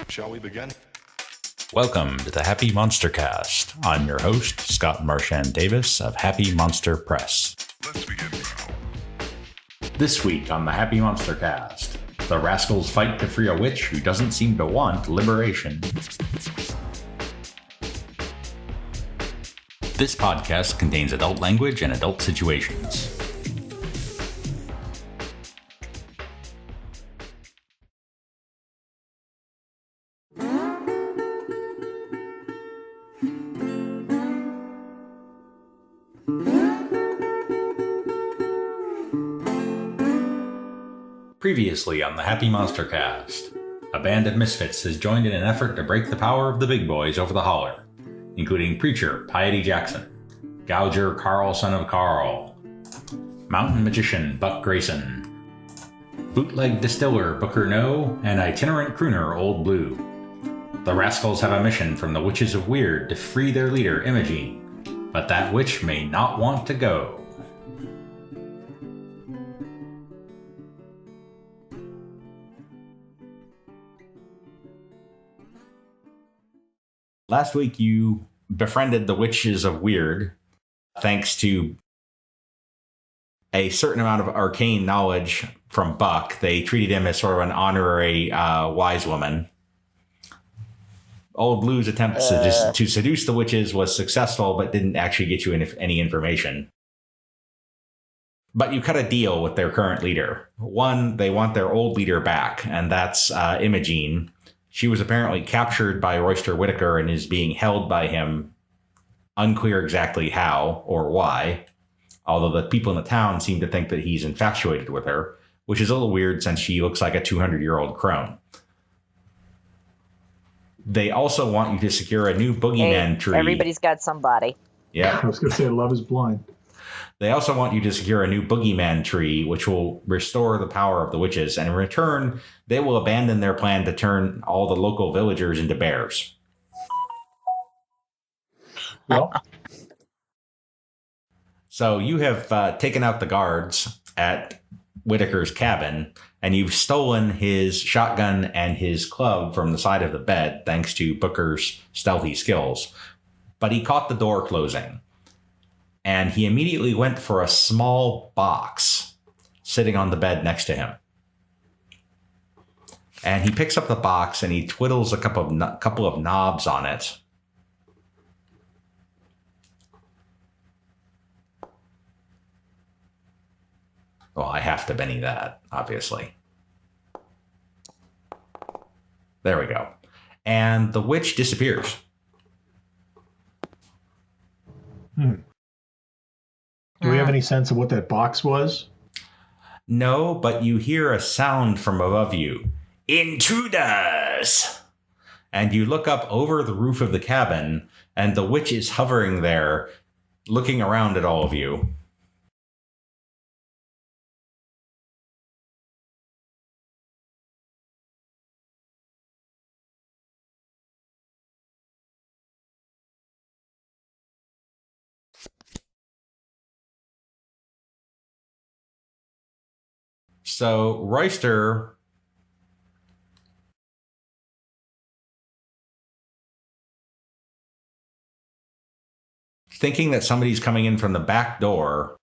Shall we begin? Welcome to the Happy MonsterCast. I'm your host, Scott Marchand Davis of Happy Monster Press. Let's begin now. This week on the Happy MonsterCast, the rascals fight to free a witch who doesn't seem to want liberation. This podcast contains adult language and adult situations. Previously on the Happy MonsterCast, a band of misfits has joined in an effort to break the power of the big boys over the Holler, including preacher Piety Jackson, gouger Karl son of Karl, mountain magician Buck Grayson, bootleg distiller Booker Noe, and itinerant crooner Old Blue. The rascals have a mission from the Witches of Weird to free their leader Imogene, but that witch may not want to go. Last week, you befriended the Witches of Weird, thanks to a certain amount of arcane knowledge from Buck. They treated him as sort of an honorary wise woman. Old Blue's attempt to seduce the witches was successful, but didn't actually get you any information. But you cut a deal with their current leader. One, they want their old leader back, and that's Imogene. She was apparently captured by Royster Whittaker and is being held by him, unclear exactly how or why, although the people in the town seem to think that he's infatuated with her, which is a little weird since she looks like a 200-year-old crone. They also want you to secure a new boogeyman tree. Everybody's got somebody. Yeah. I was going to say love is blind. They also want you to secure a new boogeyman tree, which will restore the power of the witches. And in return, they will abandon their plan to turn all the local villagers into bears. Well, So you have taken out the guards at Whittaker's cabin, and you've stolen his shotgun and his club from the side of the bed, thanks to Booker's stealthy skills. But he caught the door closing. And he immediately went for a small box sitting on the bed next to him. And he picks up the box and he twiddles a couple of knobs on it. Well, I have to Benny that, obviously. There we go. And the witch disappears. Do we have any sense of what that box was? No, but you hear a sound from above you. Intruders! And you look up over the roof of the cabin, and the witch is hovering there, looking around at all of you. So Royster thinking that somebody's coming in from the back door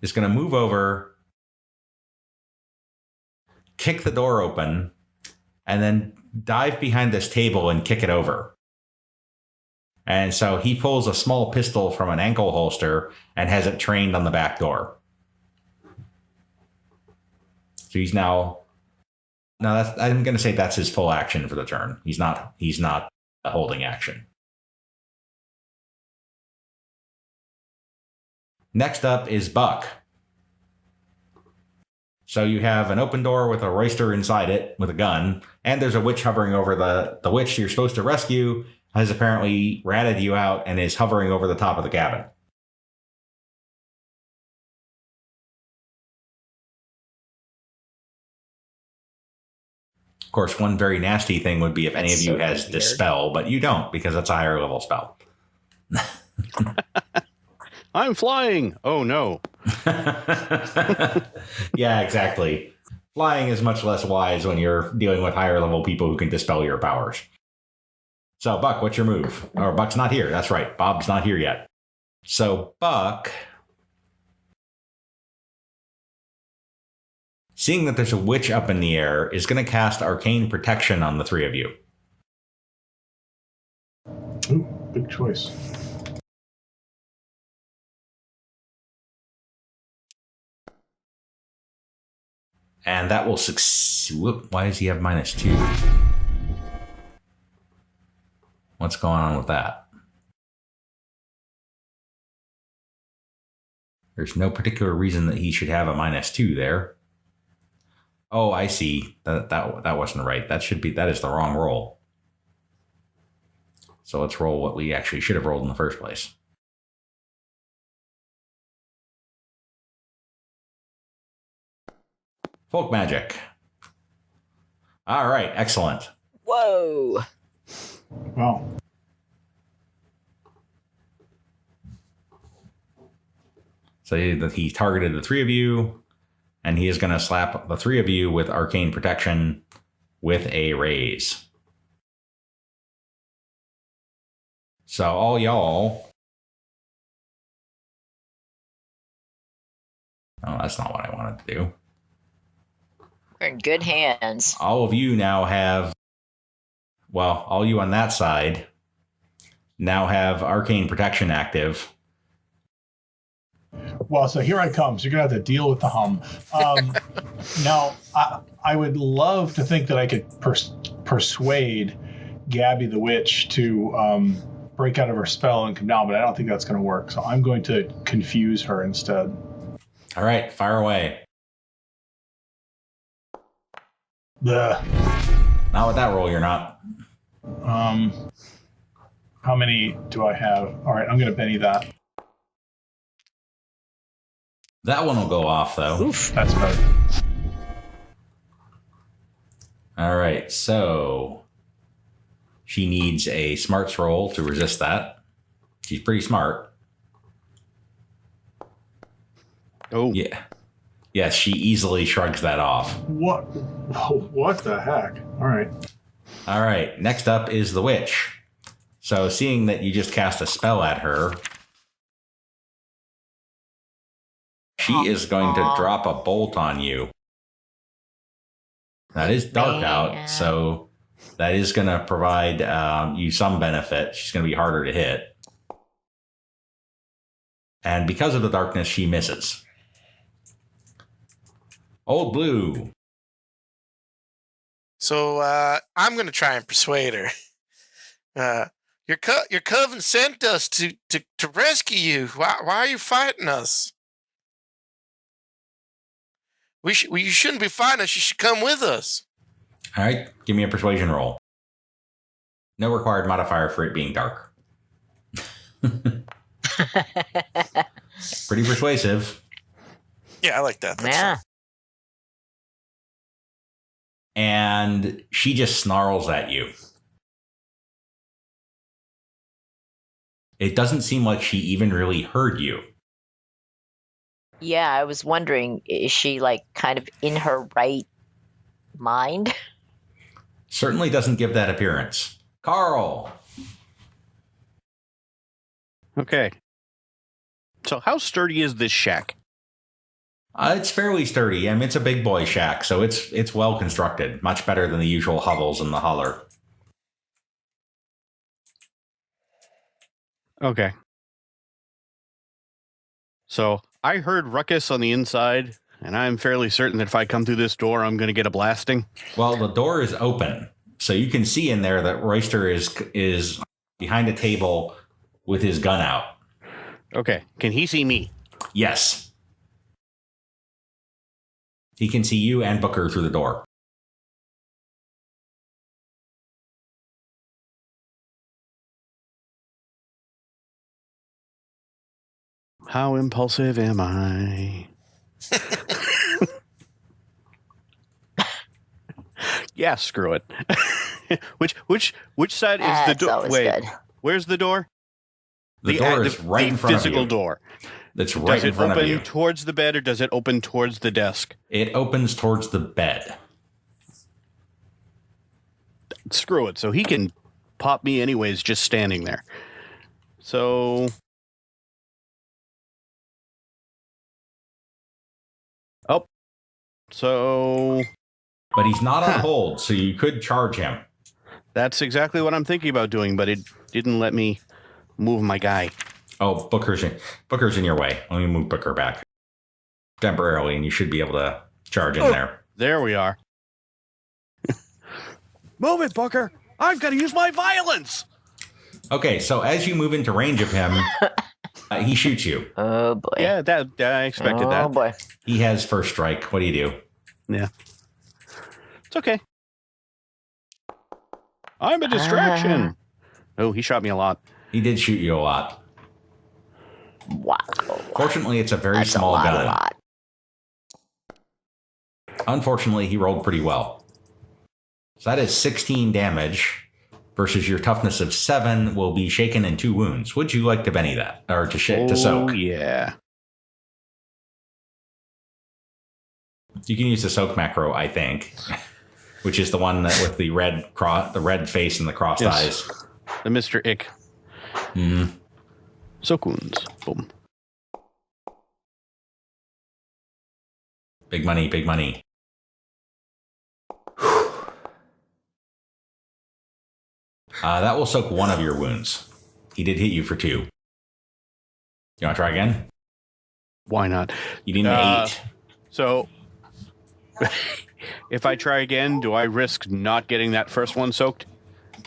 is going to move over, kick the door open, and then dive behind this table and kick it over. And so he pulls a small pistol from an ankle holster and has it trained on the back door. So he's now I'm going to say that's his full action for the turn. He's not holding action. Next up is Buck. So you have an open door with a Royster inside it with a gun, and there's a witch hovering over the witch you're supposed to rescue has apparently ratted you out and is hovering over the top of the cabin. Of course, one very nasty thing would be if any of you has Dispel, but you don't because that's a higher level spell. I'm flying. Oh, no. Yeah, exactly. Flying is much less wise when you're dealing with higher level people who can dispel your powers. So, Buck, what's your move? Or Buck's not here. That's right. Bob's not here yet. So, Buck, seeing that there's a witch up in the air, is going to cast Arcane Protection on the three of you. Ooh, big choice. And that will succeed. Why does he have -2? What's going on with that? There's no particular reason that he should have a -2 there. Oh, I see. That wasn't right. That is the wrong roll. So let's roll what we actually should have rolled in the first place. Folk magic. All right, excellent. Whoa. Wow. So he targeted the three of you, and he is going to slap the three of you with Arcane Protection with a raise. So all y'all... Oh, that's not what I wanted to do. We're in good hands. All of you now have... Well, all you on that side now have Arcane Protection active. Well, so here I come. So you're going to have to deal with the hum. Now, I would love to think that I could persuade Gabby the witch to break out of her spell and come down, but I don't think that's going to work. So I'm going to confuse her instead. All right, fire away. Not with that roll, you're not. How many do I have? All right, I'm going to Benny that. That one will go off, though. Oof. That's better. All right, so she needs a smarts roll to resist that. She's pretty smart. Oh. Yeah. Yes, she easily shrugs that off. What the heck? All right. All right, next up is the witch. So seeing that you just cast a spell at her, she is going to drop a bolt on you. That is dark out, so that is going to provide you some benefit. She's going to be harder to hit. And because of the darkness, she misses. Old Blue. So I'm going to try and persuade her. Your coven sent us to rescue you. Why are you fighting us? You shouldn't be fighting us. You should come with us. All right, give me a persuasion roll. No required modifier for it being dark. Pretty persuasive. Yeah, I like that. That's Yeah. And she just snarls at you. It doesn't seem like she even really heard you. Yeah, I was wondering, is she like kind of in her right mind? Certainly doesn't give that appearance. Karl. Okay. So how sturdy is this shack? It's fairly sturdy. I mean, it's a big boy shack, so it's well constructed. Much better than the usual hovels in the Holler. Okay. So I heard ruckus on the inside, and I'm fairly certain that if I come through this door, I'm going to get a blasting. Well, the door is open, so you can see in there that Royster is behind a table with his gun out. Okay. Can he see me? Yes. He can see you and Booker through the door. How impulsive am I? Yeah, screw it. Which side is the door? always Wait, good. where's the door? The door is right in front of you. physical door. that's right in front of you. Does it open towards the bed or does it open towards the desk? It opens towards the bed. Screw it. So he can pop me anyways, just standing there. So... Oh. So... But he's not on hold, so you could charge him. That's exactly what I'm thinking about doing, but it didn't let me move my guy. Oh, Booker's in your way. Let me move Booker back temporarily, and you should be able to charge in there. There we are. Move it, Booker! I've got to use my violence! Okay, so as you move into range of him, he shoots you. Oh boy. Yeah, I expected that. Oh boy. He has first strike. What do you do? Yeah. It's okay. I'm a distraction. Oh, he shot me a lot. He did shoot you a lot. Wow. Fortunately, it's a very That's small a lot, gun. A lot. Unfortunately, he rolled pretty well. So that is 16 damage versus your toughness of 7 will be shaken in 2 wounds. Would you like to Benny that? Or to soak? Oh, yeah. You can use the soak macro, I think, which is the one that with the red face and the crossed eyes. The Mr. Ick. Mm-hmm. Soak wounds. Boom. Big money, big money. That will soak 1 of your wounds. He did hit you for 2. You want to try again? Why not? You need an 8. So, if I try again, do I risk not getting that first one soaked?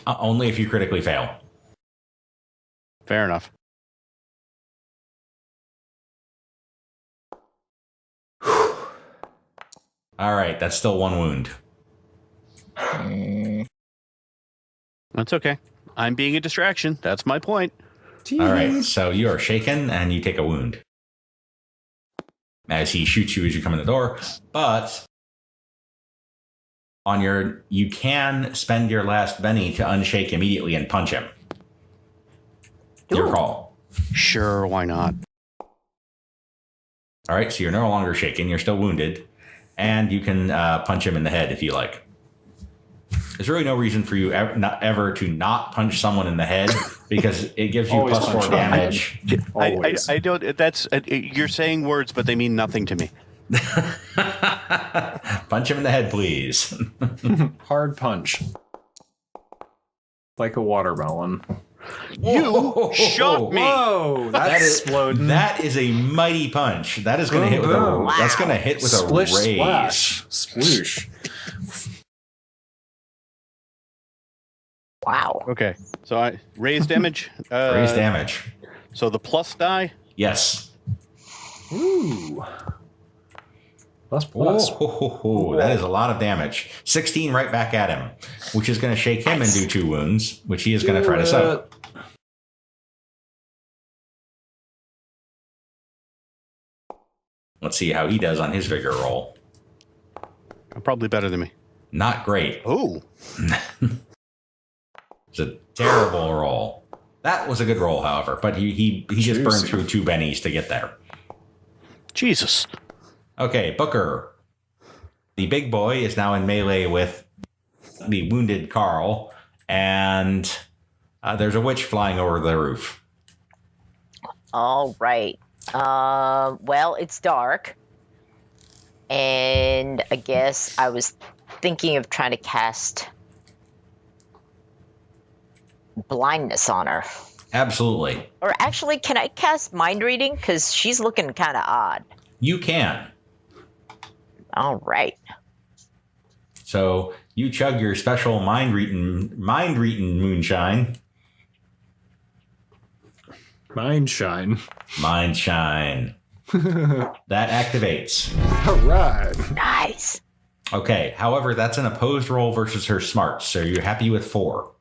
Only if you critically fail. Fair enough. All right, that's still 1 wound. That's okay. I'm being a distraction. That's my point. Jeez. All right, so you are shaken and you take a wound as he shoots you as you come in the door. But you can spend your last Benny to unshake immediately and punch him. Your call. Sure, why not? All right, so you're no longer shaken. You're still wounded. And you can punch him in the head if you like. There's really no reason for you ever to not punch someone in the head because it gives you Always +4 punch damage. I don't. That's you're saying words, but they mean nothing to me. Punch him in the head, please. Hard punch. Like a watermelon. You shot me. Whoa, that's exploding. That is a mighty punch. That is going to hit with a. That's going to hit with Splish, a raise. splash, sploosh. Wow. Okay, so I raise damage. Raise damage. So the plus die. Yes. Ooh. Plus. That is a lot of damage. 16 right back at him, which is going to shake him and do 2 wounds, which he is going to try to soak. Let's see how he does on his vigor roll. Probably better than me. Not great. Oh. It's a terrible roll. That was a good roll, however, but he just burned through 2 bennies to get there. Jesus. Okay, Booker. The big boy is now in melee with the wounded Karl, and there's a witch flying over the roof. All right. Well, it's dark. And I guess I was thinking of trying to cast blindness on her. Absolutely. Or actually, can I cast mind reading? Because she's looking kind of odd. You can. All right. So you chug your special mind-reading moonshine. Mind shine. Mind shine. That activates. All right. Nice. Okay. However, that's an opposed roll versus her smarts. So you're happy with 4.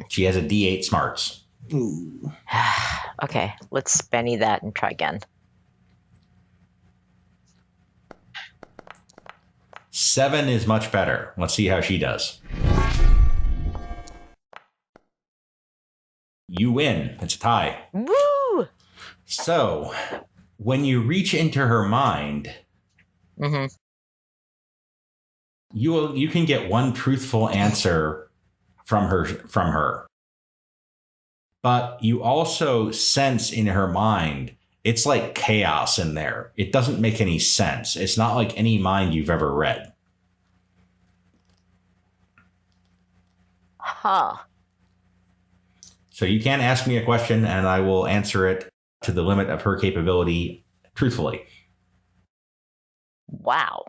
She has a D8 smarts. Ooh. Okay, let's Benny that and try again. 7 is much better. Let's see how she does. You win. It's a tie. Woo! So, when you reach into her mind, Mm-hmm. you can get one truthful answer from her. But you also sense in her mind, it's like chaos in there. It doesn't make any sense. It's not like any mind you've ever read. Huh. So you can ask me a question and I will answer it to the limit of her capability truthfully. Wow.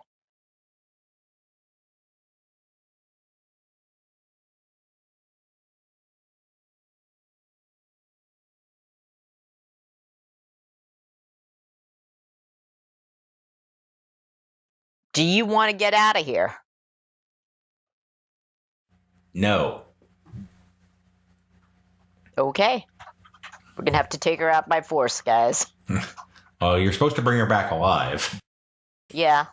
Do you want to get out of here? No. Okay. We're going to have to take her out by force, guys. Oh, you're supposed to bring her back alive. Yeah.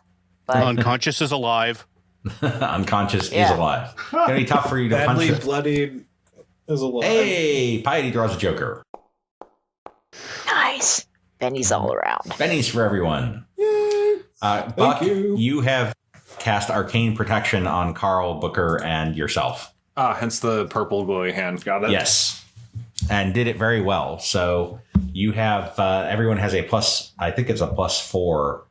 But Unconscious is alive. Unconscious is Yeah. alive. Gonna be tough for you to Badly punch her. bloodied is alive. Hey, Piety draws a joker. nice. Benny's all around. Bennies for everyone. Yay. Buck, you. you have cast arcane protection on Karl, Booker, and yourself. Hence the purple glowy hand. Got it? Yes. And did it very well. So you have, everyone has a plus, I think it's a +4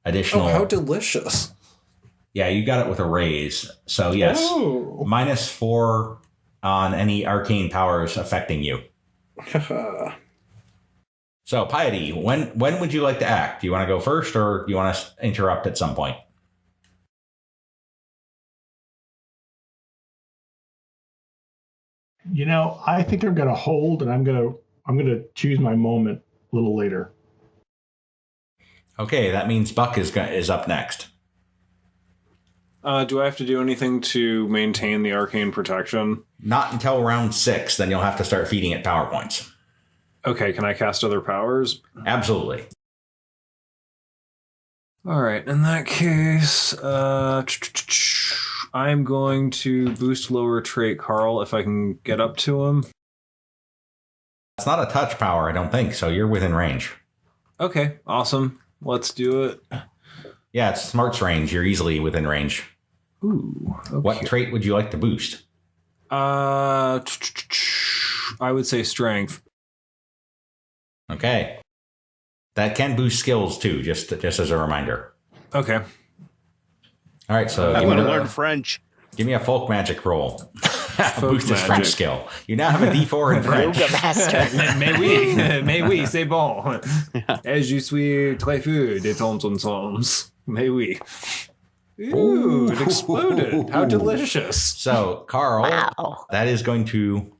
additional. Oh, how delicious. Yeah, you got it with a raise. So yes, Oh. -4 on any arcane powers affecting you. So Piety, when would you like to act? Do you want to go first or do you want to interrupt at some point? You know, I think I'm going to hold, and I'm going to choose my moment a little later. Okay, that means Buck is up next. Do I have to do anything to maintain the arcane protection? Not until round 6, then you'll have to start feeding it power points. Okay, can I cast other powers? Absolutely. All right, in that case, I'm going to boost lower trait Karl if I can get up to him. It's not a touch power, I don't think, so you're within range. Okay, awesome. Let's do it. Yeah, it's smarts range. You're easily within range. Ooh. Okay. What trait would you like to boost? I would say strength. Okay. That can boost skills too, just as a reminder. Okay. All right, so I'm give going to me, learn French. give me a folk magic roll. Boost his magic. French skill. You now have a D4 in French. Yoga master. Mais oui, c'est bon. Et je suis très fou de temps en temps. Mais oui. Ooh, it exploded. How delicious. So, Karl, Wow. that is going to...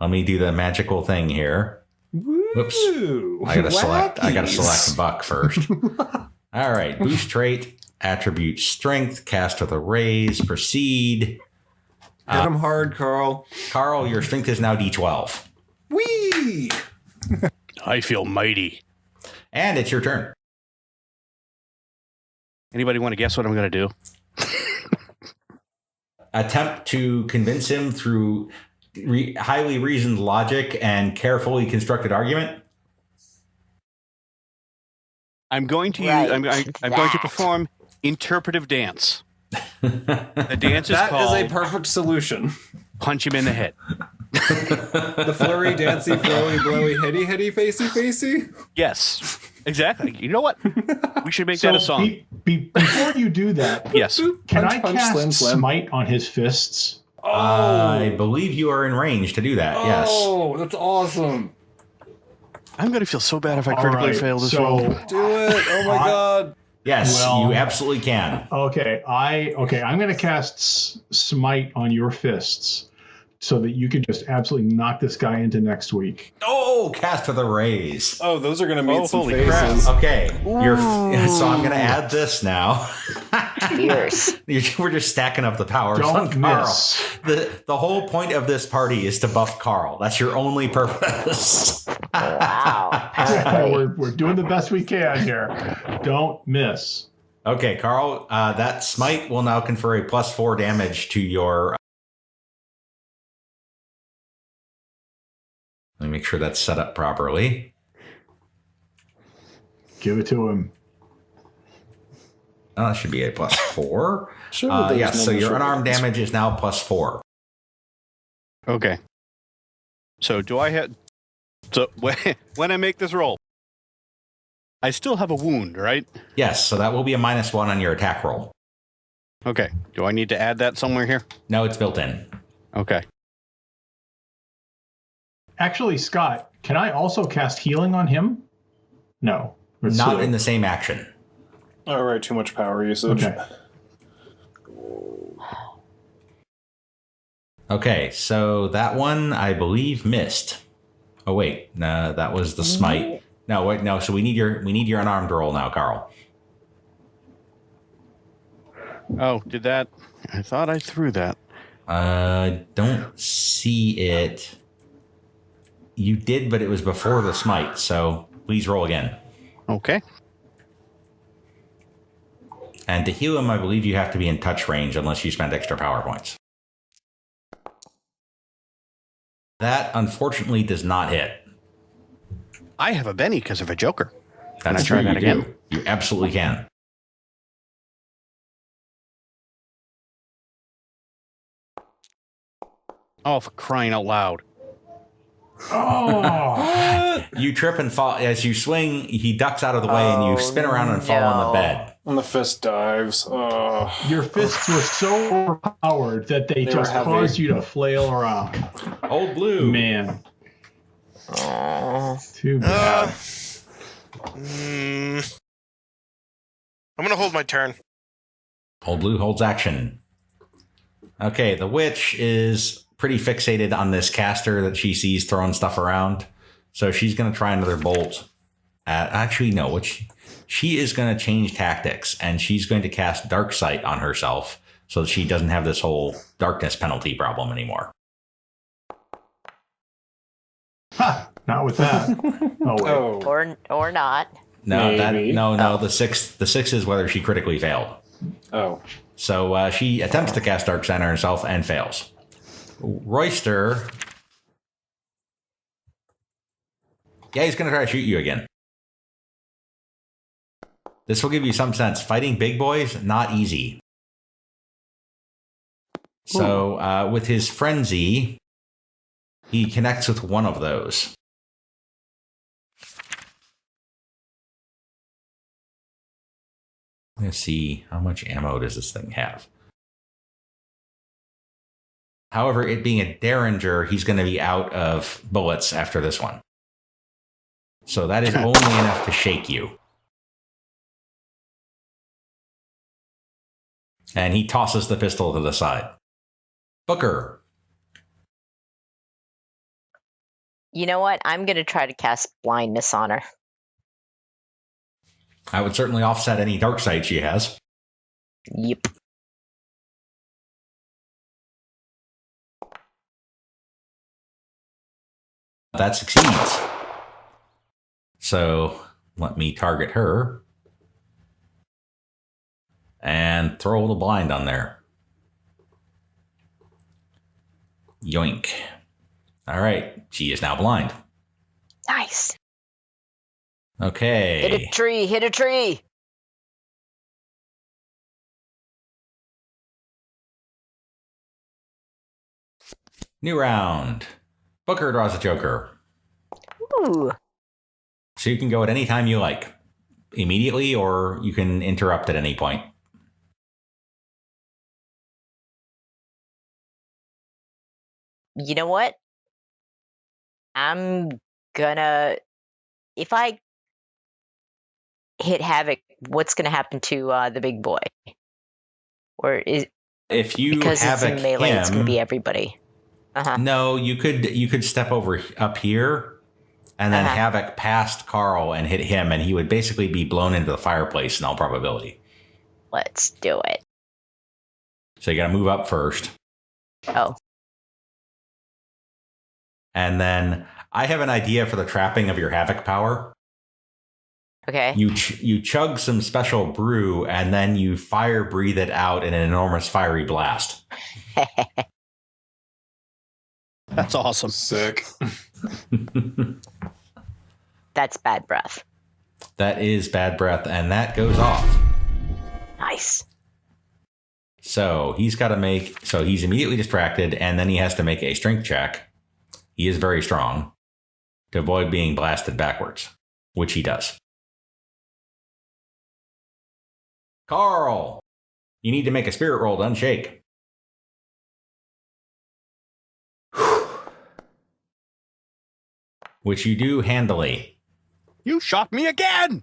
Let me do the magical thing here. Whoops. Woo. I gotta select Wackies. Buck first. All right, boost trait, attribute strength, cast with a raise, proceed. Hit him hard, Karl. Karl, your strength is now D12. Whee! I feel mighty. And it's your turn. Anybody want to guess what I'm going to do? Attempt to convince him through highly reasoned logic and carefully constructed argument. I'm going to Right, I'm going to that. perform interpretive dance. The dance is That is called a perfect solution. punch him in the head. The flurry, dancy, flowy, blowy, hitty, facey. Yes, exactly. You know what? We should make So that a song. before you do that, Yes. can Punch, I punch, cast slam, slam. smite on his fists? I believe you are in range to do that, yes. Oh, that's awesome. I'm going to feel so bad if I All critically right, fail this so- roll. Do it. Oh my god. Yes, Well- you absolutely can. Okay, I'm going to cast smite on your fists so that you can just absolutely knock this guy into next week. Oh, cast with a raise. Oh, those are going to meet Oh, some holy crap. faces. Okay, so I'm going to add this now. Fierce. We're just stacking up the powers on Don't Karl. miss. The whole point of this party is to buff Karl. That's your only purpose. Wow. Apparently. we're doing the best we can here. Don't miss. Okay, Karl, that smite will now confer a +4 damage to your... Let me make sure that's set up properly. Give it to him. That should be a +4. Sure, Yes, so your sure. unarmed damage is now +4. Okay. So do I have... So when I make this roll, I still have a wound, right? Yes, so that will be a -1 on your attack roll. Okay. Do I need to add that somewhere here? No, it's built in. Okay. Actually, Scott, can I also cast healing on him? No. Not in the same action. All right, too much power usage. Okay. Okay, so that one, I believe, missed. Oh, wait. No, that was the smite. No, wait, no. So we need your unarmed roll now, Karl. Oh, did that... I thought I threw that. Don't see it. You did, but it was before the smite, so please roll again. Okay. And to heal him, I believe you have to be in touch range unless you spend extra power points. That, unfortunately, does not hit. I have a Benny because of a Joker. Can I That's try true, that you again? do. You absolutely can. Oh, for crying out loud. Oh, You trip and fall. As you swing, he ducks out of the way, and you spin around and fall on the bed. And the fist dives. your fists were so overpowered that they They just were heavy. caused you to flail around. Old Blue. Man, Oh. too bad. I'm gonna hold my turn. Old Blue holds action. Okay, the witch is pretty fixated on this caster that she sees throwing stuff around. So she's going to try another bolt. Actually, no. She is going to change tactics, and she's going to cast Dark Sight on herself so that she doesn't have this whole darkness penalty problem anymore. Ha! Not with that. Oh wait. Oh. Or not. No, Maybe. no. The six is whether she critically failed. Oh. So she attempts to cast Dark Sight on herself and fails. Royster. Yeah, he's going to try to shoot you again. This will give you some sense. Fighting big boys, not easy. So with his frenzy, he connects with one of those. Let's see, how much ammo does this thing have? However, it being a Derringer, he's going to be out of bullets after this one. So that is only enough to shake you. And he tosses the pistol to the side. Booker. You know what? I'm going to try to cast blindness on her. I would certainly offset any dark sight she has. Yep. That succeeds. So let me target her. And throw the blind on there. Yoink. All right. She is now blind. Nice. Okay. Hit a tree. Hit a tree. New round. Booker draws a joker. Ooh. So you can go at any time you like. Immediately, or you can interrupt at any point. You know what? I'm gonna... If I hit Havoc, what's gonna happen to the big boy? Or is... If you Because it's havoc in melee, it's gonna him, be everybody. Uh-huh. no, you could step over up here and then havoc past Karl and hit him, and he would basically be blown into the fireplace in all probability. Let's do it. So you got to move up first, Oh. and then I have an idea for the trapping of your havoc power. Okay. You chug some special brew, and then you fire breathe it out in an enormous fiery blast. That's awesome. Sick. That's bad breath. That is bad breath, and that goes off. Nice. So he's got to make. So he's immediately distracted, and then he has to make a strength check. He is very strong to avoid being blasted backwards, which he does. Karl, you need to make a spirit roll to unshake. Which you do handily. You shot me again!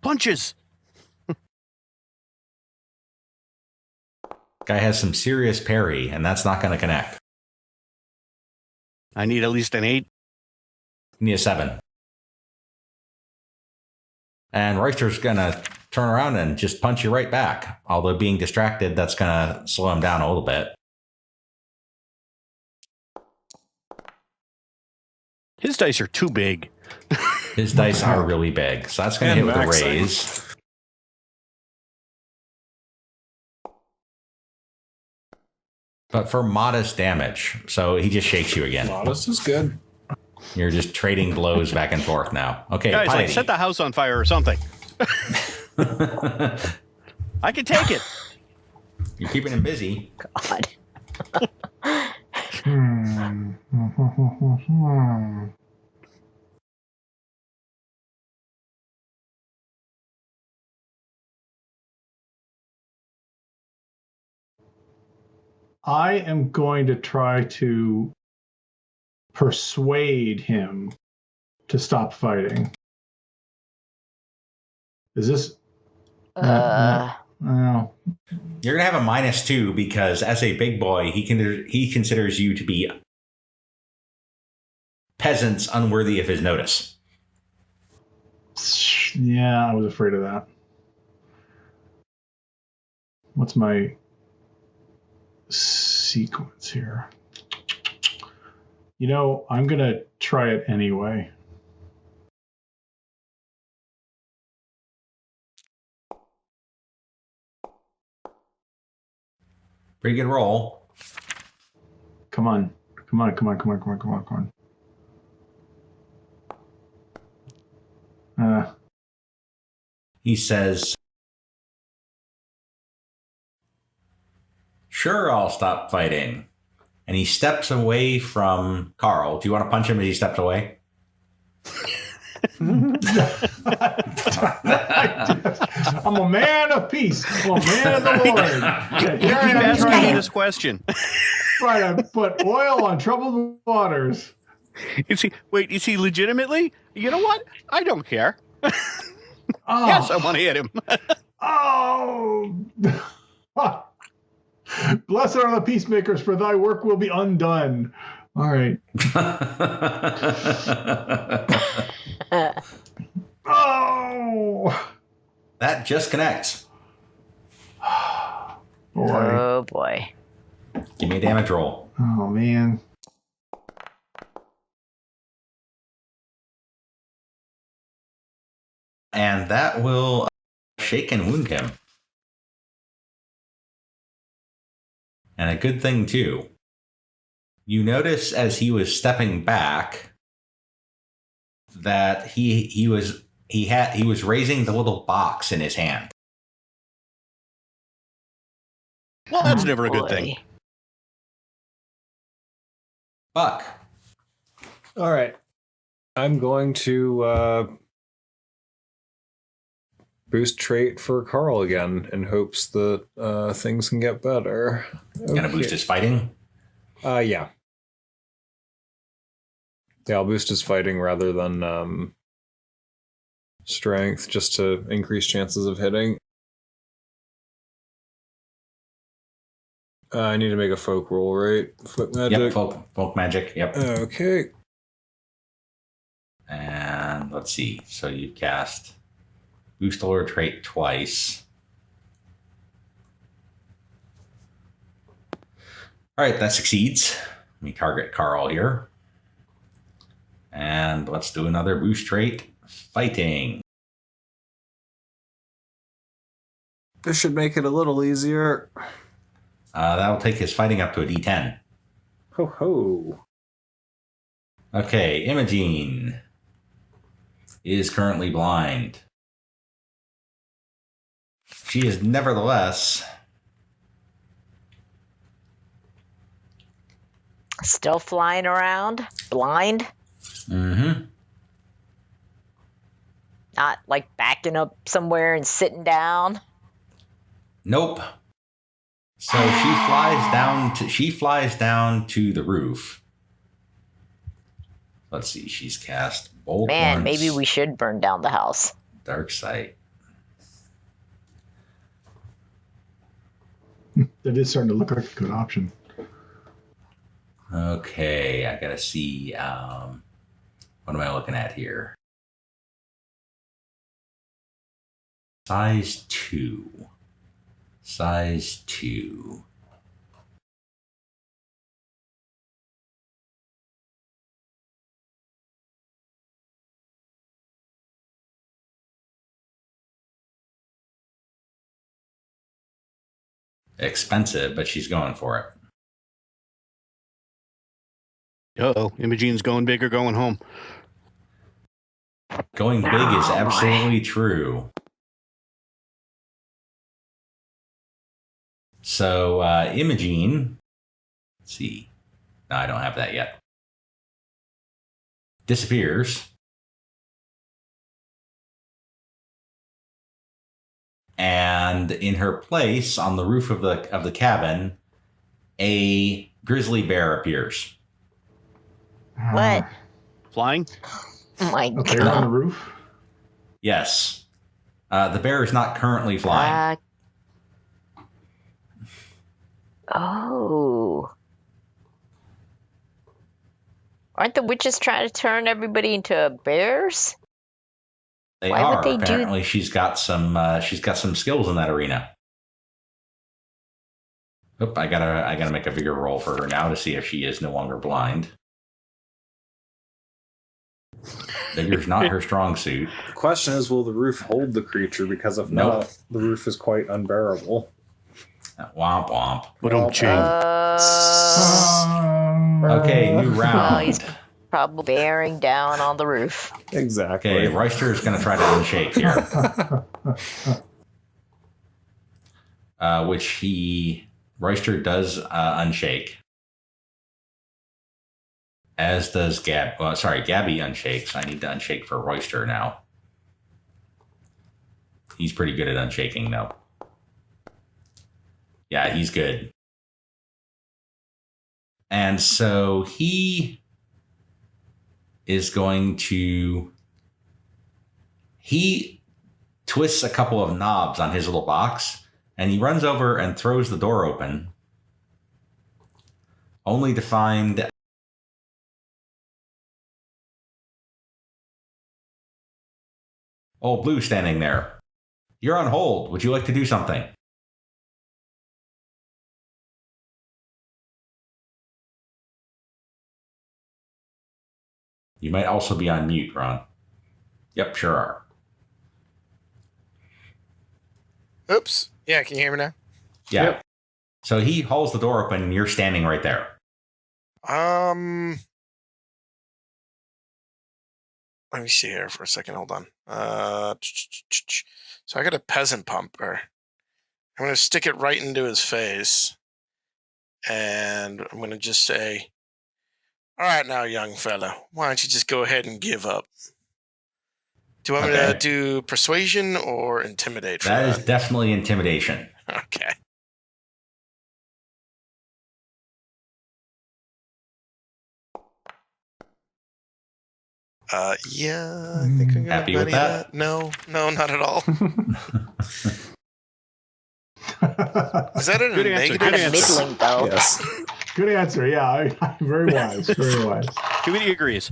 Punches! Guy has some serious parry, and that's not going to connect. I need at least an 8. You need a 7. And Royster's going to turn around and just punch you right back. Although being distracted, that's going to slow him down a little bit. His dice are too big. His dice are really big, so that's going to hit with a raise. But for modest damage, so he just shakes you again. Modest is good. You're just trading blows back and forth now. Okay, Guys, like, Piety. set the house on fire or something. I can take it. You're keeping him busy. God. I am going to try to persuade him to stop fighting. Is this? No. You're gonna have a -2 because as a big boy, he considers you to be peasants unworthy of his notice. Yeah, I was afraid of that. What's my sequence here? You know, I'm gonna try it anyway. Pretty good roll. Come on. Come on. He says, "Sure, I'll stop fighting." And he steps away from Karl. Do you want to punch him as he steps away? I'm a man of peace. I'm a man of the Lord. You keep asking me this question. Try to put oil on troubled waters. Is he legitimately? You know what? I don't care. Oh. Yes, I want to hit him. Oh! Blessed are the peacemakers, for thy work will be undone. All right. Oh! That just connects. Boy. Oh boy. Give me a damage roll. Oh, man. And that will shake and wound him. And a good thing, too. You notice as he was stepping back that he was raising the little box in his hand. Well, that's never a good thing. Buck. All right. I'm going to boost trait for Karl again in hopes that things can get better. Okay. Gonna boost his fighting? Yeah. Yeah, I'll boost his fighting rather than strength just to increase chances of hitting. I need to make a folk roll, right? Folk magic? Yep, folk magic, yep. Okay. And let's see. So you cast boost or trait twice. All right, that succeeds. Let me target Karl here. And let's do another boost trait. Fighting. This should make it a little easier. That'll take his fighting up to a D10. Ho ho. Okay, Imogene is currently blind. She is nevertheless Still flying around, blind. Mm-hmm. Not like backing up somewhere and sitting down. Nope. So she flies down to the roof. Let's see, she's cast Bold Man, once, maybe we should burn down the house. Dark Sight. That is starting to look like a good option. Okay, I gotta see. What am I looking at here? Size 2. Size 2. Expensive, but she's going for it. Uh-oh. Imogene's going big or going home. Going big is absolutely true. So, Imogene, let's see. No, I don't have that yet. Disappears. And in her place, on the roof of the cabin, a grizzly bear appears. What? Flying? Oh my A bear on the god. roof? Yes. The bear is not currently flying. Oh. Aren't the witches trying to turn everybody into bears? They Why are. would they do- Apparently, she's got some skills in that arena. Oop, I gotta make a bigger roll for her now to see if she is no longer blind. Bigger's not her strong suit. The question is, will the roof hold the creature? Because if Nope. not, the roof is quite unbearable. Womp womp. Ba-dum-ching. Okay, new Well, round. he's probably bearing down on the roof. Exactly. Okay, Royster is going to try to unshake here. Which Royster does unshake. As does Gabby unshakes. I need to unshake for Royster now. He's pretty good at unshaking, though. Yeah, he's good. And so he is going to... He twists a couple of knobs on his little box, and he runs over and throws the door open, only to find... Old Blue standing there. You're on hold. Would you like to do something? You might also be on mute, Ron. Yep, sure are. Oops. Yeah, can you hear me now? Yeah. Yep. So he hauls the door open and you're standing right there. Let me see here for a second. Hold on. So I got a peasant pumper. I'm going to stick it right into his face. And I'm going to just say, all right now, young fella, why don't you just go ahead and give up? Do you want me to Okay. do persuasion or intimidate for That that? is definitely intimidation. Okay. Yeah, I think I'm gonna Happy with buddy that? No, not at all. Is that a Good answer, negative? good Kind of answer. middling, though. Yes. Good answer. Yeah, very wise. Very wise. Committee agrees.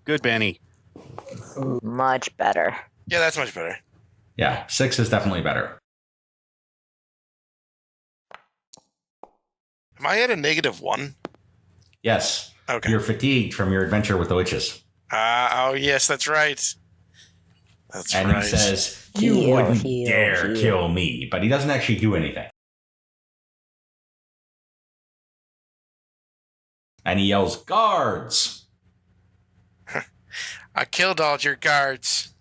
Good, Benny. Much better. Yeah, that's much better. Yeah, 6 is definitely better. Am I at a -1? Yes. Okay. You're fatigued from your adventure with the witches. Oh, yes, that's right. That's And right. he says, you Heal, wouldn't heal, dare heal." kill me. But he doesn't actually do anything. And he yells, "Guards!" I killed all your guards.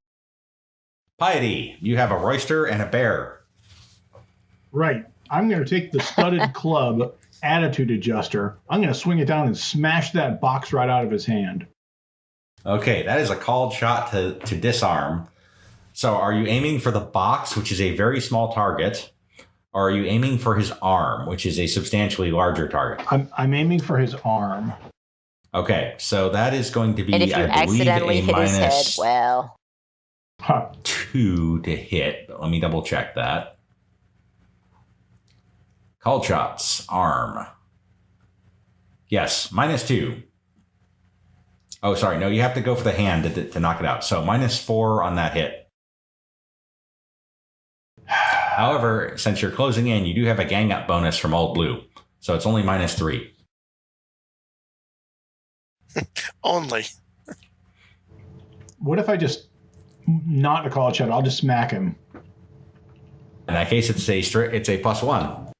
Piety, you have a roister and a bear. Right. I'm going to take the studded club attitude adjuster. I'm going to swing it down and smash that box right out of his hand. Okay, that is a called shot to disarm. So are you aiming for the box, which is a very small target, or are you aiming for his arm, which is a substantially larger target? I'm aiming for his arm. Okay, so that is going to be, And if you I believe, accidentally a hit his head, minus well, 2 to hit. But let me double check that. Called shots, arm. Yes, -2. Oh, sorry. No, you have to go for the hand to knock it out. So -4 on that hit. However, since you're closing in, you do have a gang up bonus from Old Blue. So it's only -3. Only. What if I just not a call shot? I'll just smack him. In that case, it's a +1.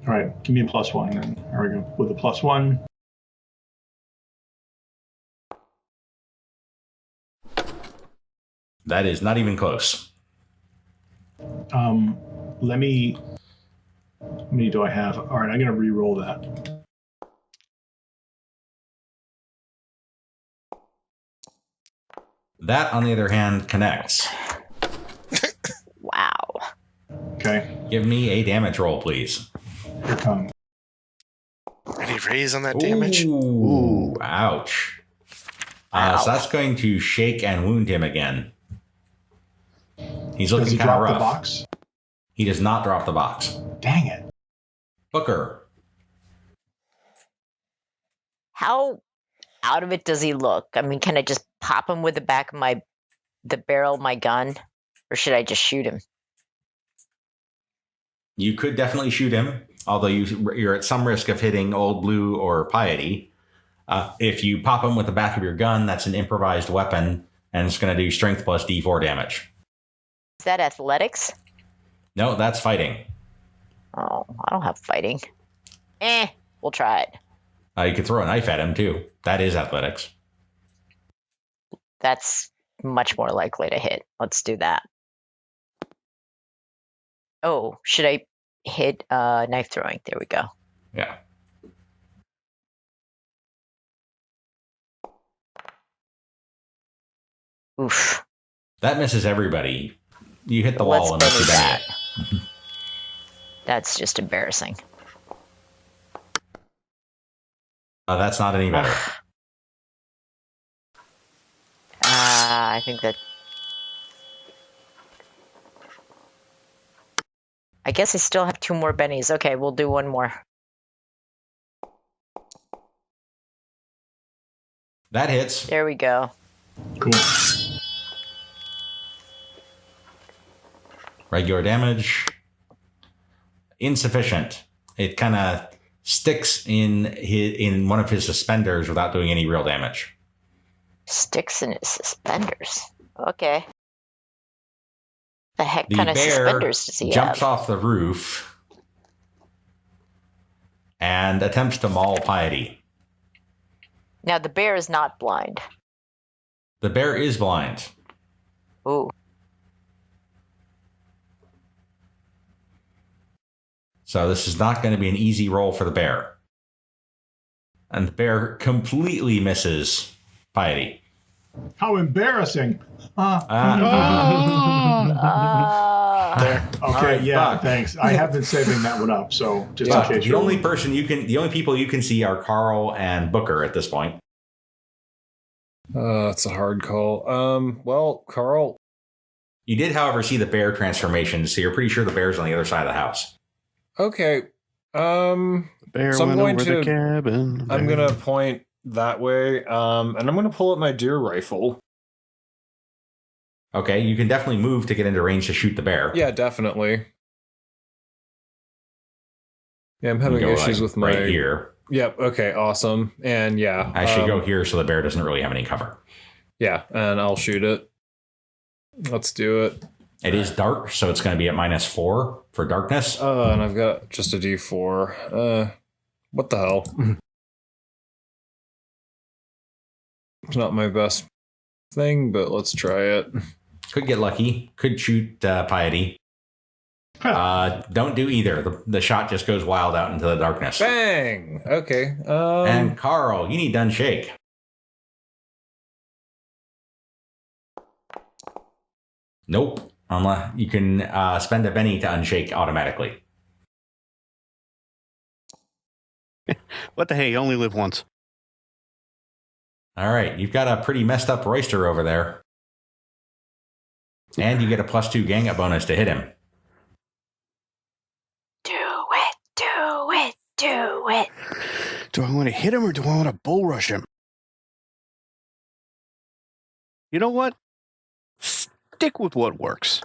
All right, give me a +1. Then there we go. With a +1. That is not even close. How many do I have? All right, I'm going to re-roll that. That, on the other hand, connects. wow. Okay, Give me a damage roll, please. here it comes. Any raise on that damage? Ooh, ouch. Ow. So that's going to shake and wound him again. He's Does looking he kind of drop rough. the box? He does not drop the box. Dang it. Booker. How out of it does he look? I mean, can I just pop him with the back of the barrel of my gun? Or should I just shoot him? You could definitely shoot him, although you're at some risk of hitting Old Blue or Piety. If you pop him with the back of your gun, that's an improvised weapon, and it's going to do strength plus D4 damage. Is that athletics? No, that's fighting. Oh, I don't have fighting. We'll try it. You could throw a knife at him, too. That is athletics. That's much more likely to hit. Let's do that. Oh, should I hit knife throwing? There we go. Yeah. Oof. That misses everybody. You hit the wall and Let's that's finish your that. That's just embarrassing. That's not any better. I think that. I guess I still have 2 more bennies. Okay, we'll do one more. That hits. There we go. Cool. Regular damage. Insufficient. It kind of sticks in one of his suspenders without doing any real damage. Sticks in his suspenders. Okay. The heck The kind of bear suspenders does he jumps have? off the roof and attempts to maul Piety. Now the bear is not blind. The bear is blind. Ooh. So this is not going to be an easy roll for the bear. And the bear completely misses Piety. How embarrassing. There. Okay, yeah, Buck. thanks. I have been saving that one up, so just Buck, in case the only people you can see are Karl and Booker at this point. It's a hard call. Well, Karl. You did, however, see the bear transformation, so you're pretty sure the bear's on the other side of the house. Okay. Bear So I'm went going over to- the cabin. I'm gonna point that way. And I'm gonna pull up my deer rifle. Okay, you can definitely move to get into range to shoot the bear. Yeah, definitely. Yeah, I'm You having go, issues with my. right here. Yep. Okay. Awesome. And yeah, I should go here so the bear doesn't really have any cover. Yeah, and I'll shoot it. Let's do it. It is dark, so it's going to be at -4 for darkness. And I've got just a D4. What the hell? It's not my best thing, but let's try it. Could get lucky. Could shoot Piety. Don't do either. The shot just goes wild out into the darkness. Bang! Okay. And Karl, you need to unshake. Nope. You can spend a penny to unshake automatically. What the hey? You only live once. All right. You've got a pretty messed up roister over there. And you get a +2 gang up bonus to hit him. Do it, do it, do it. Do I want to hit him or do I want to bull rush him? You know what? Stick with what works.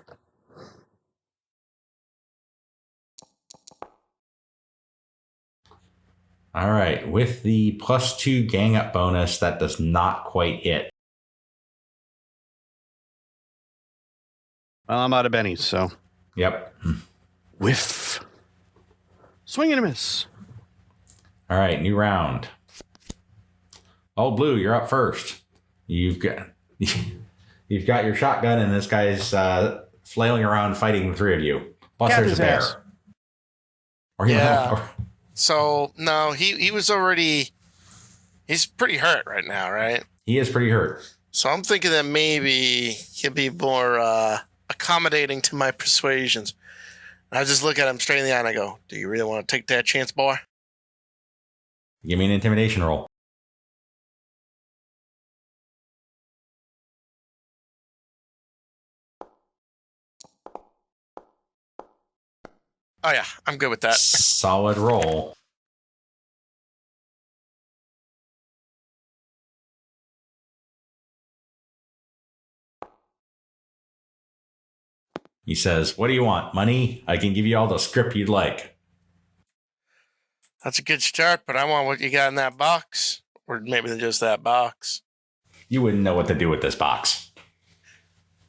All right. With the +2 gang up bonus, that does not quite hit. Well, I'm out of bennies, so. Yep. Whiff. Swing and a miss. All right. New round. Old Blue, you're up first. You've got your shotgun, and this guy's flailing around fighting the three of you. Plus, Got there's his a bear. ass. Or Yeah. So, no, he was already... He's pretty hurt right now, right? He is pretty hurt. So I'm thinking that maybe he'll be more accommodating to my persuasions. And I just look at him straight in the eye and I go, do you really want to take that chance, boy? Give me an intimidation roll. Oh, yeah, I'm good with that. Solid roll. He says, what do you want? Money? I can give you all the script you'd like. That's a good start, but I want what you got in that box. Or maybe just that box. You wouldn't know what to do with this box.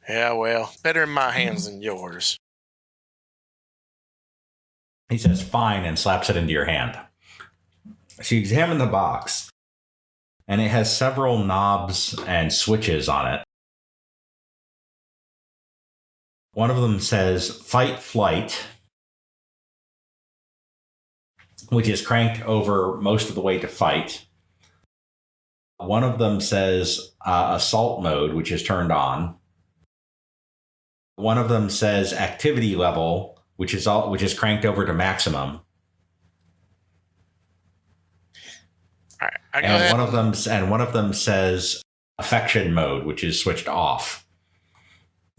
Yeah, well, better in my hands than yours. He says, fine, and slaps it into your hand. So you examine the box, and it has several knobs and switches on it. One of them says fight flight, which is cranked over most of the way to fight. One of them says assault mode, which is turned on. One of them says activity level, which is cranked over to maximum. All right, I go And ahead. one of them says affection mode, which is switched off.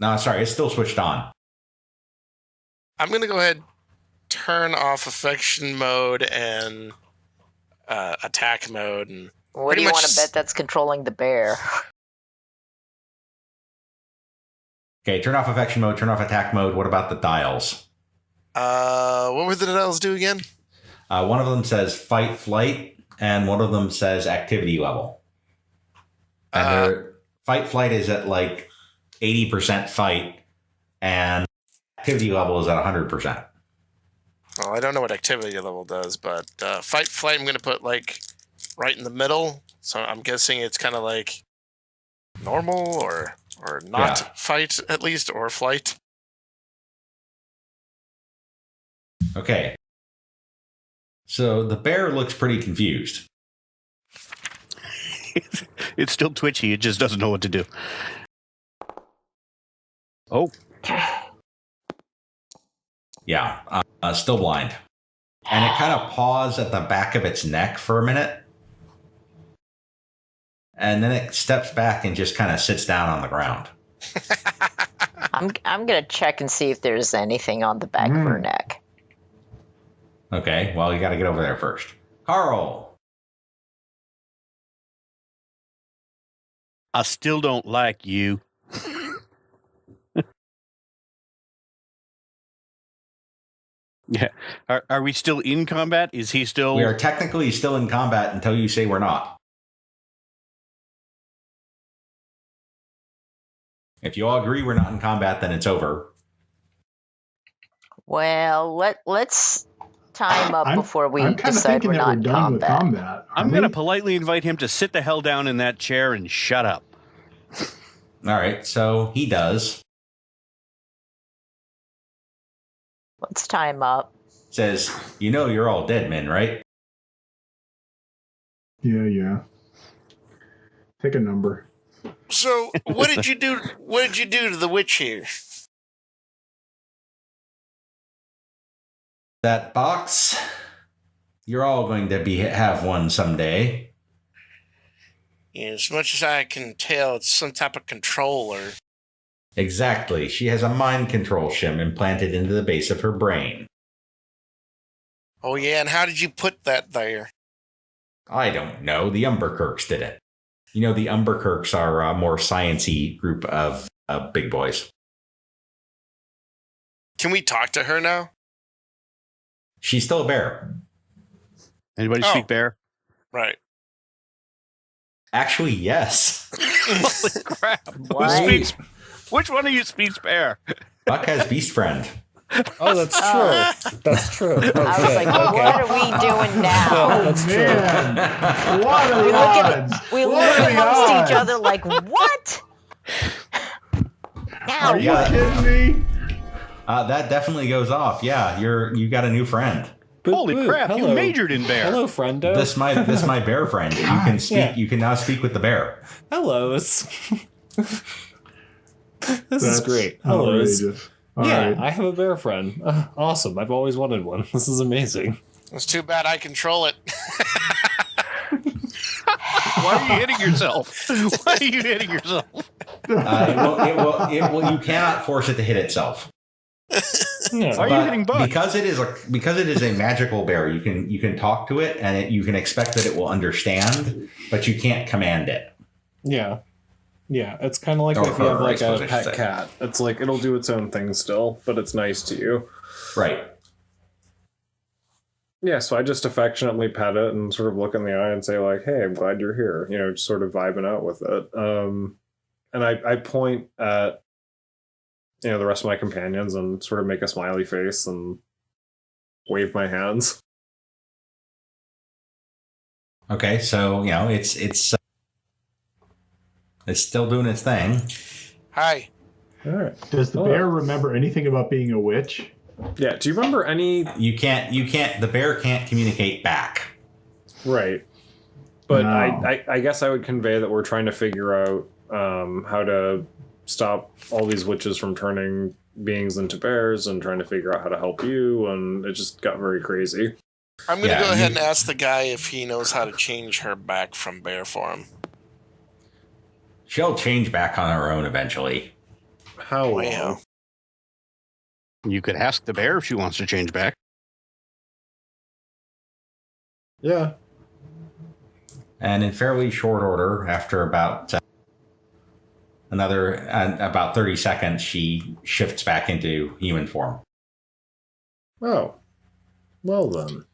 No, sorry, it's still switched on. I'm going to go ahead and turn off affection mode and attack mode. And What do you want to bet that's controlling the bear? Okay, turn off affection mode, turn off attack mode. What about the dials? What were the dials do again? One of them says fight flight, and one of them says activity level. And their fight flight is at like 80% fight, and activity level is at 100%. Well, I don't know what activity level does, but fight flight I'm going to put like right in the middle. So I'm guessing it's kind of like normal or not Yeah. fight at least, or flight. Okay. So the bear looks pretty confused. It's still twitchy. It just doesn't know what to do. Oh, Yeah, still blind. And it kind of paws at the back of its neck for a minute. And then it steps back and just kind of sits down on the ground. I'm gonna check and see if there's anything on the back of her neck. Okay, well, you got to get over there first. Karl. I still don't like you. Yeah. Are we still in combat? Is he still... We are technically still in combat until you say we're not. If you all agree we're not in combat, then it's over. Well, let's time up before we I'm kind of decide thinking we're that not we're in done with combat. combat. I'm going to politely invite him to sit the hell down in that chair and shut up. All right, so he does. Let's time up. Says, you know you're all dead men, right? Yeah. Take a number. So, what did you do? What did you do to the witch here? That box, you're all going to have one someday. As much as I can tell, it's some type of controller. Exactly. She has a mind control shim implanted into the base of her brain. Oh yeah, and how did you put that there? I don't know. The Umberkirks did it. You know, the Umberkirks are a more science-y group of big boys. Can we talk to her now? She's still a bear. Anybody speak bear? Right. Actually, yes. Holy crap. What? Who speaks? Which one of you speaks bear? Buck has Beast Friend. Oh, that's true. That's true. Okay, I was like, what are we doing now? That's true. Man, what are We the look at odds? we look What are the amongst odds? each other like, what? Now Are you what? kidding me? That definitely goes off. Yeah, you got a new friend. Boop, Holy boop. crap, you Hello. majored in bear. Hello, friendo. This my bear friend. You can speak. Yeah. You can now speak with the bear. Hellos. This is That's great. Hellos. outrageous. All Yeah, right. I have a bear friend. Awesome. I've always wanted one. This is amazing. It's too bad I control it. Why are you hitting yourself? Why are you hitting yourself? It will. You cannot force it to hit itself. Yeah. Why are you But hitting Buck? because it is a magical bear, you can talk to it and you can expect that it will understand, but you can't command it. Yeah. Yeah, it's kind of like Or if you have her, I like suppose I a should pet say. cat. It's like it'll do its own thing still, but it's nice to you. Right. Yeah, so I just affectionately pet it and sort of look in the eye and say like, "Hey, I'm glad you're here." You know, just sort of vibing out with it. And I point at the rest of my companions and sort of make a smiley face and wave my hands. Okay, so it's still doing its thing. Hi. All right. Does the bear remember anything about being a witch? Yeah. Do you remember any? You can't. The bear can't communicate back. Right. But No. I guess I would convey that we're trying to figure out how to stop all these witches from turning beings into bears and trying to figure out how to help you, and it just got very crazy. I'm going to Yeah, go ahead you- and ask the guy if he knows how to change her back from bear form. She'll change back on her own eventually. How long? Wow. You could ask the bear if she wants to change back. Yeah. And in fairly short order, after about about 30 seconds, she shifts back into human form. Oh. Well then.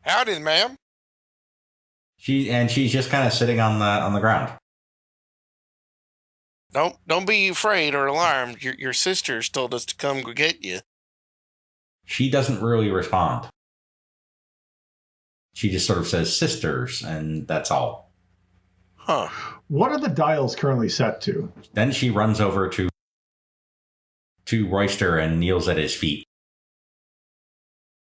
Howdy, ma'am. She's just kind of sitting on the ground. Don't be afraid or alarmed. Your sisters told us to come get you. She doesn't really respond. She just sort of says sisters, and that's all. Huh. What are the dials currently set to? Then she runs over to Royster and kneels at his feet.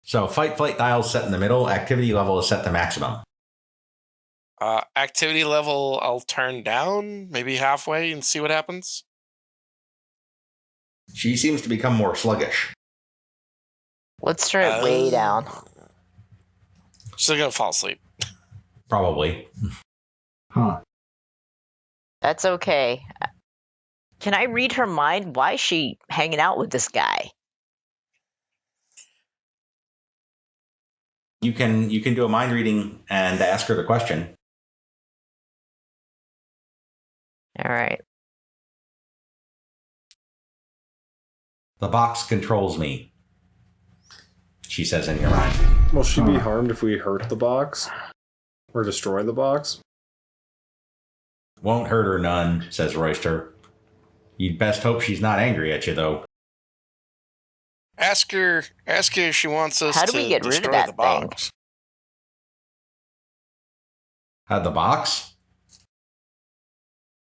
So fight flight dial's set in the middle. Activity level is set to maximum. Activity level, I'll turn down, maybe halfway, and see what happens. She seems to become more sluggish. Let's turn it way down. Still gonna fall asleep. Probably. Huh. That's okay. Can I read her mind? Why is she hanging out with this guy? You can do a mind reading and ask her the question. All right. The box controls me, she says in your mind. Will she be harmed if we hurt the box? Or destroy the box? Won't hurt her none, says Royster. You'd best hope she's not angry at you, though. Ask her if she wants us How to do we get rid of destroy that the box. The box?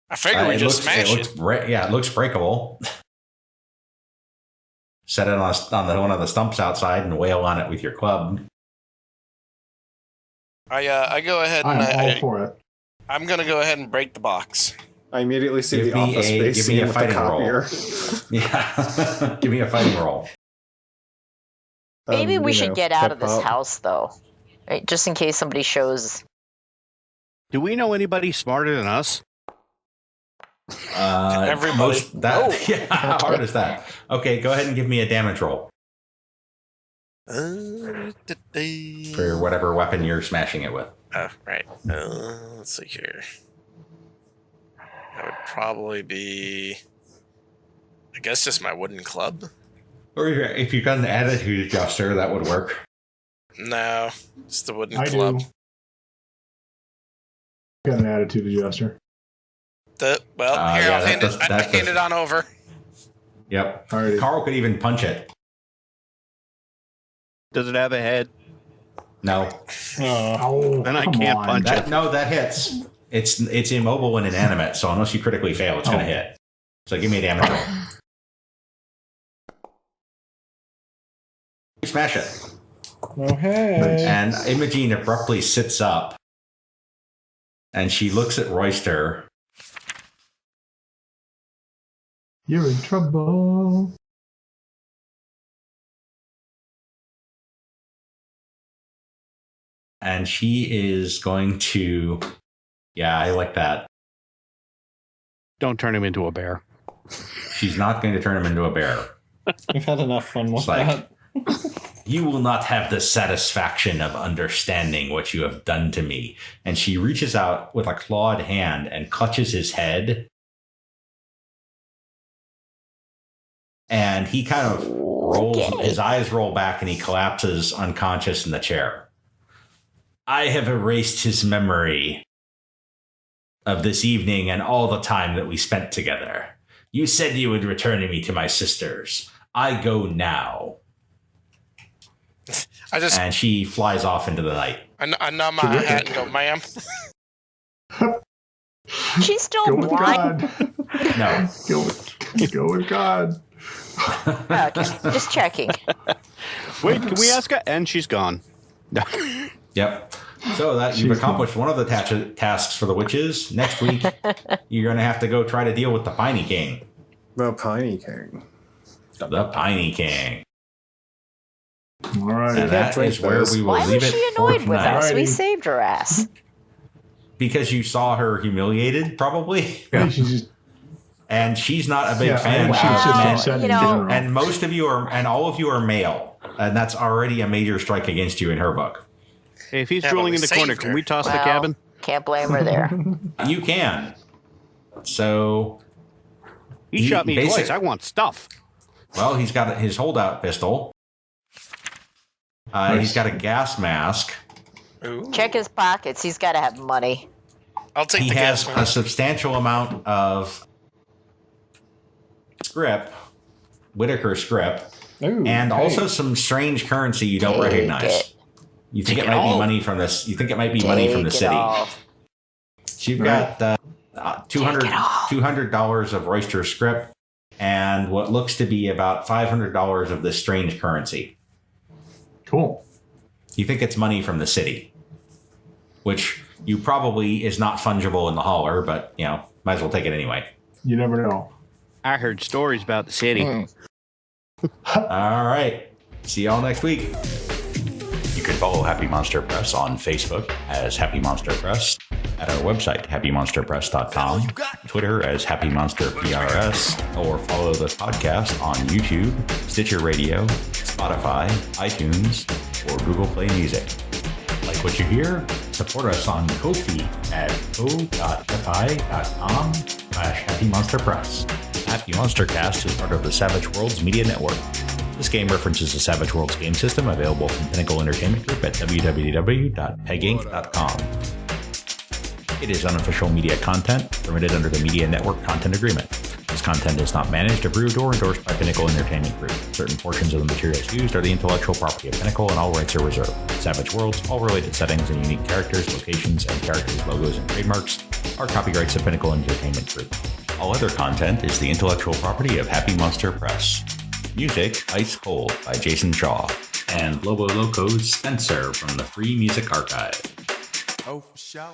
I figure we just smash it. It looks breakable. Set it on one of the stumps outside and wail on it with your club. I go ahead and I'm all for it. I'm gonna go ahead and break the box. I immediately see Give the me Office a- Space give me scene a with the fighting roll. copier. Yeah. Give me a fighting roll. Maybe we should get out of this hip-hop. house, though. Right? Just in case somebody shows. Do we know anybody smarter than us? Everybody. Yeah, how hard is that? Okay, go ahead and give me a damage roll for whatever weapon you're smashing it with. Oh, right. Let's see here. That would probably be, I guess, just my wooden club. Or if you've got an attitude adjuster, that would work. No, it's the wooden I club. do. Got an attitude adjuster. Here, yeah, I'll hand it on over. Yep. Alrighty. Carl could even punch it. Does it have a head? No. Oh, Then I come can't on. punch it. No, that hits. It's immobile and inanimate, so unless you critically fail, it's going to hit. So give me a damage roll. You smash it. Oh, hey. And Imogene abruptly sits up. And she looks at Royster. You're in trouble. And she is going to... Yeah, I like that. Don't turn him into a bear. She's not going to turn him into a bear. We've had enough fun with It's like, that. you will not have the satisfaction of understanding what you have done to me. And she reaches out with a clawed hand and clutches his head. And he kind of rolls, his eyes roll back and he collapses unconscious in the chair. I have erased his memory of this evening and all the time that we spent together. You said you would return me to my sisters. I go now. And she flies off into the night. I nod my hat and go, ma'am. She's still Go with blind. God. No. Go with God. Okay, just checking. Wait, can we ask her? And she's gone. Yep. So that you've accomplished one of the tasks for the witches. Next week, you're going to have to go try to deal with the Piney King. The Piney King. The Piney King. All right. And that is where we will Why leave was it she for annoyed with tonight. us? We Alrighty. saved her ass. Because you saw her humiliated, probably. Yeah, she's just, And she's not a big yeah, fan. and she was just Wow. upset in You know- general. And most of you are, and all of you are male. And that's already a major strike against you in her book. Hey, if he's Yeah, drooling but in we the corner, saved can her. we toss the Well, cabin? Can't blame her there. You can. So, He shot me basic- twice. I want stuff. well, he's got his holdout pistol. He's got a gas mask. Ooh. Check his pockets. He's got to have money. I'll take He the has gas a mask. substantial amount of script, Whitaker script, Ooh, and hey. also some strange currency you don't Take recognize. it. You think Take it it might be all. money from this. You think it might be money from the Take it city. all. So you've Right. got $200 Take it all. $200 of Royster script and what looks to be about $500 of this strange currency. Cool. You think it's money from the city, which you probably is not fungible in the Holler, but might as well take it anyway. You never know. I heard stories about the city. All right. See y'all next week. You can follow Happy Monster Press on Facebook as Happy Monster Press, at our website, happymonsterpress.com, Twitter as Happy Monster PRS, or follow this podcast on YouTube, Stitcher Radio, Spotify, iTunes, or Google Play Music. Like what you hear? Support us on Ko-fi at ko.fi.com/Happy Monster Press. Happy MonsterCast is part of the Savage Worlds Media Network. This game references the Savage Worlds game system available from Pinnacle Entertainment Group at www.peginc.com. It is unofficial media content permitted under the Media Network Content Agreement. This content is not managed, approved, or endorsed by Pinnacle Entertainment Group. Certain portions of the materials used are the intellectual property of Pinnacle and all rights are reserved. Savage Worlds, all related settings and unique characters, locations, and characters' logos and trademarks are copyrights of Pinnacle Entertainment Group. All other content is the intellectual property of Happy Monster Press. Music, Ice Cold by Jason Shaw. And Lobo Loco's Spencer from the Free Music Archive. Oh, for sure.